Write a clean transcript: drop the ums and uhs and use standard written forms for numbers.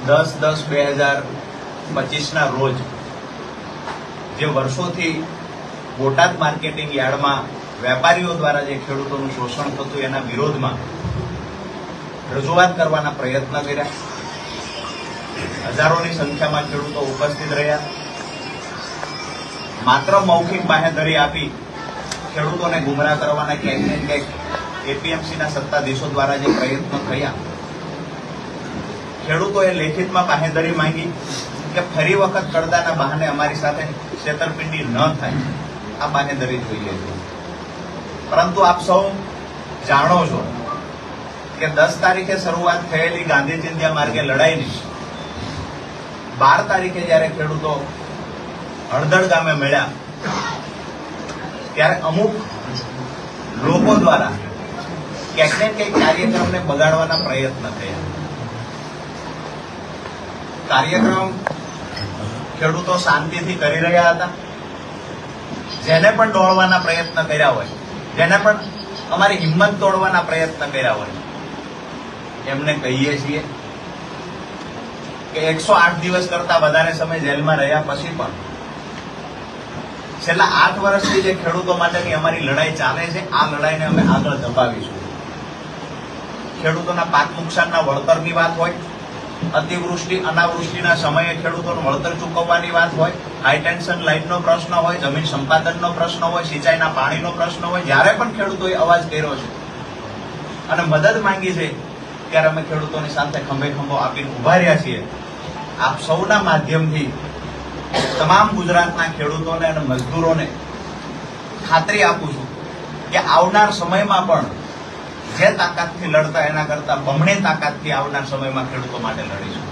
10/10/2025 રોજ જે વર્ષોથી બોટાદ માર્કેટિંગ યાર્ડમાં વેપારીઓ દ્વારા જે ખેડૂતોનું શોષણ થતું એના વિરોધમાં રજૂઆત કરવાના પ્રયત્ન કર્યા. હજારોની સંખ્યામાં ખેડૂતો ઉપસ્થિત રહ્યા. માત્ર મૌખિક બાહેધરી આપી ખેડૂતોને ગુમરાહ કરવાના ક્યાંક ને ક્યાંક એપીએમસીના સત્તાધીશો દ્વારા જે પ્રયત્નો થયા, ખેડૂતોએ લેખિતમાં બાહેધરી માંગી કે ફરી વખત કડદાના બહાને અમારી સાથે છેતરપિંડી ન થાય, આ બાહેધરી જોઈએ છે. પરંતુ આપ સૌ જાણો છો કે 10 તારીખે શરૂઆત થયેલી ગાંધી ચિંધ્યા માર્ગે લડાઈની 12 તારીખે જયારે ખેડૂતો હળદળ ગામે મળ્યા ત્યારે અમુક લોકો દ્વારા ક્યાંક ને ક્યાંક કાર્યક્રમને બગાડવાના પ્રયત્ન થયા. કાર્યક્રમ ખેડૂતો શાંતિથી કરી રહ્યા હતા. જેને પણ દોડવાના પ્રયત્ન કર્યા હોય, જેને પણ અમારી હિંમત તોડવાના પ્રયત્ન કર્યા હોય, એમને કહીએ છીએ કે 108 દિવસ કરતા વધારે સમય જેલમાં રહ્યા પછી પણ છેલ્લા 8 વર્ષથી જે ખેડૂતો માટેની અમારી લડાઈ ચાલે છે, આ લડાઈને અમે આગળ ધપાવીશું. ખેડૂતોના પાક નુકસાનના વળતરની વાત હોય, અતિવૃષ્ટિ અનાવૃષ્ટિના સમયે ખેડૂતોનું વળતર ચૂકવવાની વાત હોય, હાઈટેન્શન લાઇનનો પ્રશ્ન હોય, જમીન સંપાદનનો પ્રશ્ન હોય, સિંચાઈના પાણીનો પ્રશ્ન હોય, જ્યારે પણ ખેડૂતોએ અવાજ કર્યો છે અને મદદ માંગી છે ત્યારે અમે ખેડૂતોની સાથે ખંભે ખંભો આપીને ઉભા રહ્યા છીએ. આપ સૌના માધ્યમથી તમામ ગુજરાતના ખેડૂતોને અને મજદૂરોને ખાતરી આપું છું કે આવનાર સમયમાં પણ જે તાકાતથી લડતા એના કરતા બમણી તાકાતથી આવનાર સમયમાં ખેડૂતો માટે લડીશું.